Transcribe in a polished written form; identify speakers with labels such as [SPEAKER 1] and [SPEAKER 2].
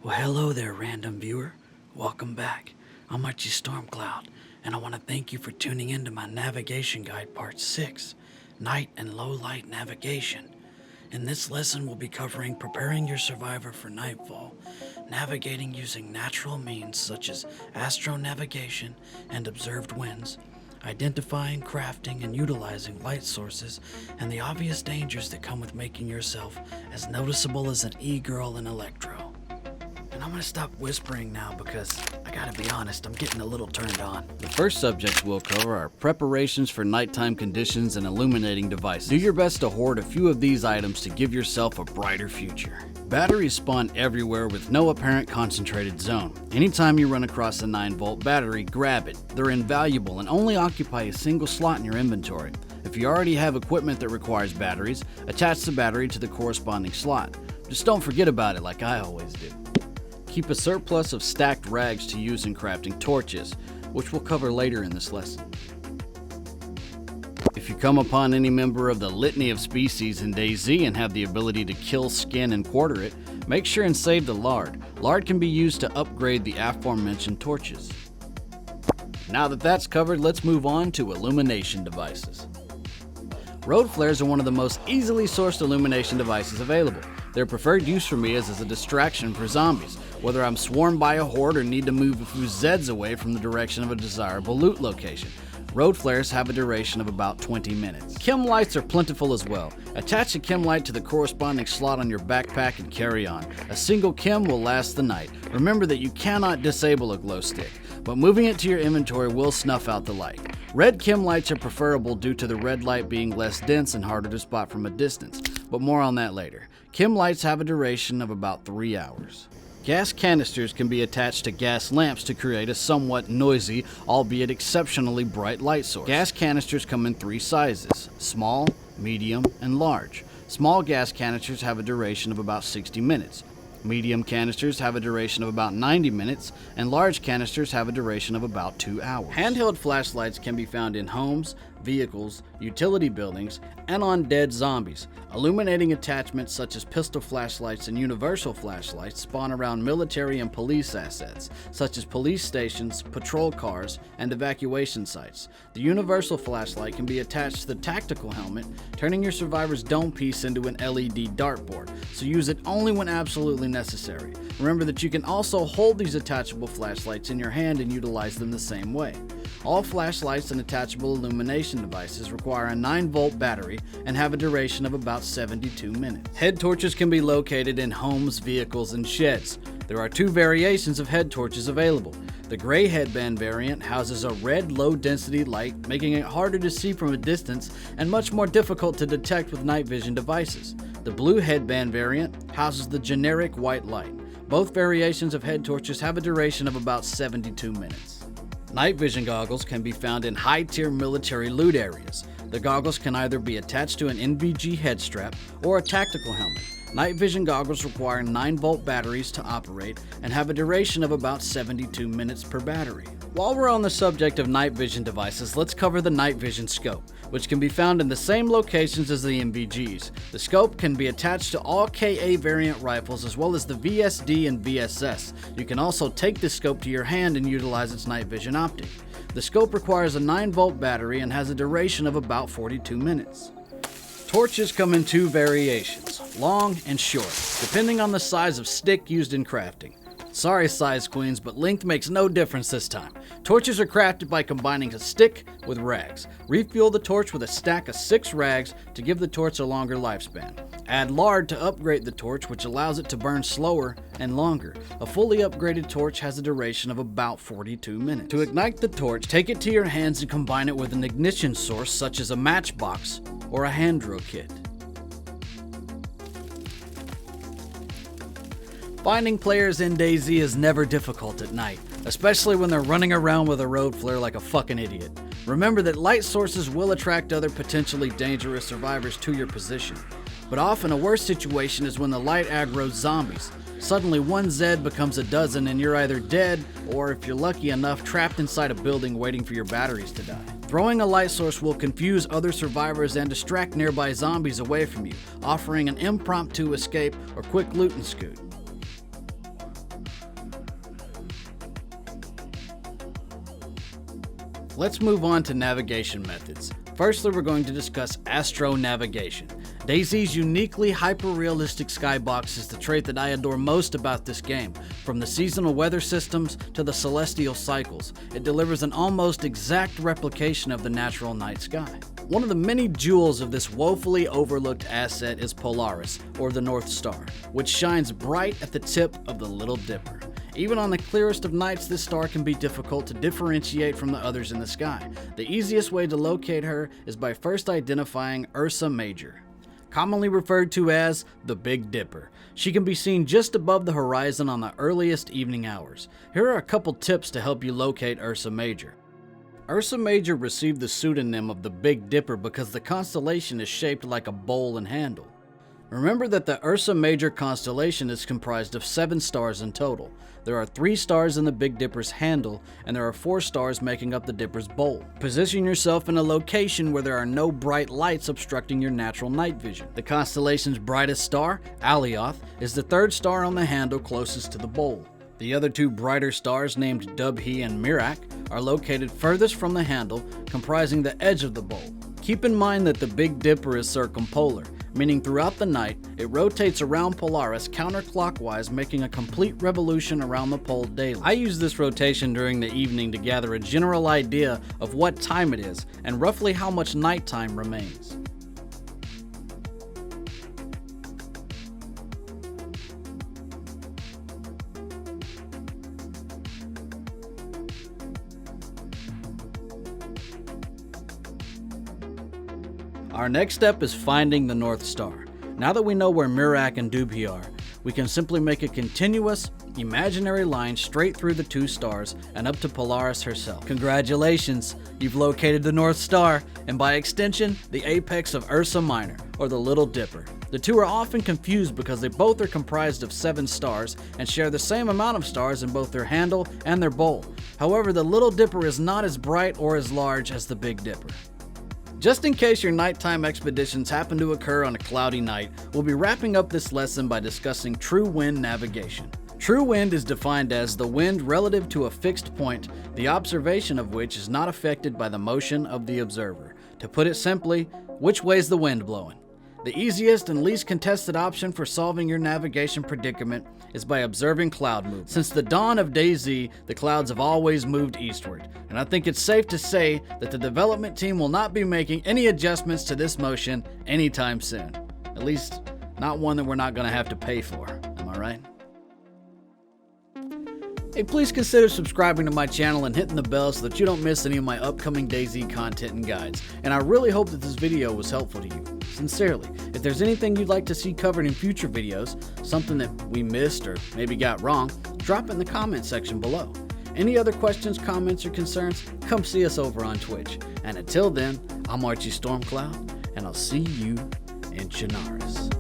[SPEAKER 1] Well, hello there, random viewer. Welcome back. I'm Archie Stormcloud, and I want to thank you for tuning in to my navigation guide part 6, Night and Low Light Navigation. In this lesson, we'll be covering preparing your survivor for nightfall, navigating using natural means such as astronavigation and observed winds, identifying, crafting, and utilizing light sources, and the obvious dangers that come with making yourself as noticeable as an e-girl in Electro. And I'm gonna stop whispering now because I gotta be honest, I'm getting a little turned on.
[SPEAKER 2] The first subjects we'll cover are preparations for nighttime conditions and illuminating devices. Do your best to hoard a few of these items to give yourself a brighter future. Batteries spawn everywhere with no apparent concentrated zone. Anytime you run across a 9-volt battery, grab it. They're invaluable and only occupy a single slot in your inventory. If you already have equipment that requires batteries, attach the battery to the corresponding slot. Just don't forget about it like I always do. Keep a surplus of stacked rags to use in crafting torches, which we'll cover later in this lesson. If you come upon any member of the litany of species in DayZ and have the ability to kill, skin, and quarter it, make sure and save the lard. Lard can be used to upgrade the aforementioned torches. Now that that's covered, let's move on to illumination devices. Road flares are one of the most easily sourced illumination devices available. Their preferred use for me is as a distraction for zombies, whether I'm swarmed by a horde or need to move a few Zeds away from the direction of a desirable loot location. Road flares have a duration of about 20 minutes. Chem lights are plentiful as well. Attach a chem light to the corresponding slot on your backpack and carry on. A single chem will last the night. Remember that you cannot disable a glow stick, but moving it to your inventory will snuff out the light. Red chem lights are preferable due to the red light being less dense and harder to spot from a distance, but more on that later. Chem lights have a duration of about 3 hours. Gas canisters can be attached to gas lamps to create a somewhat noisy, albeit exceptionally bright light source. Gas canisters come in 3 sizes: small, medium, and large. Small gas canisters have a duration of about 60 minutes. Medium canisters have a duration of about 90 minutes, and large canisters have a duration of about 2 hours. Handheld flashlights can be found in homes, vehicles, utility buildings, and on dead zombies. Illuminating attachments such as pistol flashlights and universal flashlights spawn around military and police assets, such as police stations, patrol cars, and evacuation sites. The universal flashlight can be attached to the tactical helmet, turning your survivor's dome piece into an LED dartboard, so use it only when absolutely necessary. Remember that you can also hold these attachable flashlights in your hand and utilize them the same way. All flashlights and attachable illumination devices require a 9-volt battery and have a duration of about 72 minutes. Head torches can be located in homes, vehicles, and sheds. There are 2 variations of head torches available. The gray headband variant houses a red low-density light, making it harder to see from a distance and much more difficult to detect with night vision devices. The blue headband variant houses the generic white light. Both variations of head torches have a duration of about 72 minutes. Night vision goggles can be found in high-tier military loot areas. The goggles can either be attached to an NVG head strap or a tactical helmet. Night vision goggles require 9-volt batteries to operate and have a duration of about 72 minutes per battery. While we're on the subject of night vision devices, let's cover the night vision scope, which can be found in the same locations as the NVGs. The scope can be attached to all KA variant rifles as well as the VSD and VSS. You can also take the scope to your hand and utilize its night vision optic. The scope requires a 9-volt battery and has a duration of about 42 minutes. Torches come in 2 variations, long and short, depending on the size of stick used in crafting. Sorry size queens, but length makes no difference this time. Torches are crafted by combining a stick with rags. Refuel the torch with a stack of 6 rags to give the torch a longer lifespan. Add lard to upgrade the torch, which allows it to burn slower and longer. A fully upgraded torch has a duration of about 42 minutes. To ignite the torch, take it to your hands and combine it with an ignition source such as a matchbox or a hand drill kit. Finding players in DayZ is never difficult at night, especially when they're running around with a road flare like a fucking idiot. Remember that light sources will attract other potentially dangerous survivors to your position. But often a worse situation is when the light aggroes zombies. Suddenly 1 Zed becomes a dozen and you're either dead or, if you're lucky enough, trapped inside a building waiting for your batteries to die. Throwing a light source will confuse other survivors and distract nearby zombies away from you, offering an impromptu escape or quick loot and scoot. Let's move on to navigation methods. Firstly, we're going to discuss Astronavigation. DayZ's uniquely hyper-realistic skybox is the trait that I adore most about this game. From the seasonal weather systems to the celestial cycles, it delivers an almost exact replication of the natural night sky. One of the many jewels of this woefully overlooked asset is Polaris, or the North Star, which shines bright at the tip of the Little Dipper. Even on the clearest of nights, this star can be difficult to differentiate from the others in the sky. The easiest way to locate her is by first identifying URSA Major, commonly referred to as the Big Dipper. She can be seen just above the horizon on the earliest evening hours. Here are a couple tips to help you locate URSA Major. URSA Major received the pseudonym of the Big Dipper because the constellation is shaped like a bowl and handle. Remember that the URSA Major constellation is comprised of 7 stars in total. There are 3 stars in the Big Dipper's handle, and there are 4 stars making up the Dipper's bowl. Position yourself in a location where there are no bright lights obstructing your natural night vision. The constellation's brightest star, Alioth, is the 3rd star on the handle closest to the bowl. The other 2 brighter stars, named Dubhe and Merak, are located furthest from the handle, comprising the edge of the bowl. Keep in mind that the Big Dipper is circumpolar, meaning throughout the night, it rotates around Polaris counterclockwise, making a complete revolution around the pole daily. I use this rotation during the evening to gather a general idea of what time it is and roughly how much nighttime remains. Our next step is finding the North Star. Now that we know where Merak and Dubhe are, we can simply make a continuous, imaginary line straight through the 2 stars and up to Polaris herself. Congratulations, you've located the North Star, and by extension, the apex of Ursa Minor, or the Little Dipper. The 2 are often confused because they both are comprised of 7 stars and share the same amount of stars in both their handle and their bowl. However, the Little Dipper is not as bright or as large as the Big Dipper. Just in case your nighttime expeditions happen to occur on a cloudy night, we'll be wrapping up this lesson by discussing true wind navigation. True wind is defined as the wind relative to a fixed point, the observation of which is not affected by the motion of the observer. To put it simply, which way's the wind blowing? The easiest and least contested option for solving your navigation predicament is by observing cloud movement. Since the dawn of DayZ, the clouds have always moved eastward, and I think it's safe to say that the development team will not be making any adjustments to this motion anytime soon. At least, not one that we're not going to have to pay for. Am I right? Hey, please consider subscribing to my channel and hitting the bell so that you don't miss any of my upcoming DayZ content and guides. And I really hope that this video was helpful to you. Sincerely. If there's anything you'd like to see covered in future videos, something that we missed or maybe got wrong, drop it in the comment section below. Any other questions, comments, or concerns, come see us over on Twitch. And until then, I'm Archie Stormcloud, and I'll see you in Chernarus.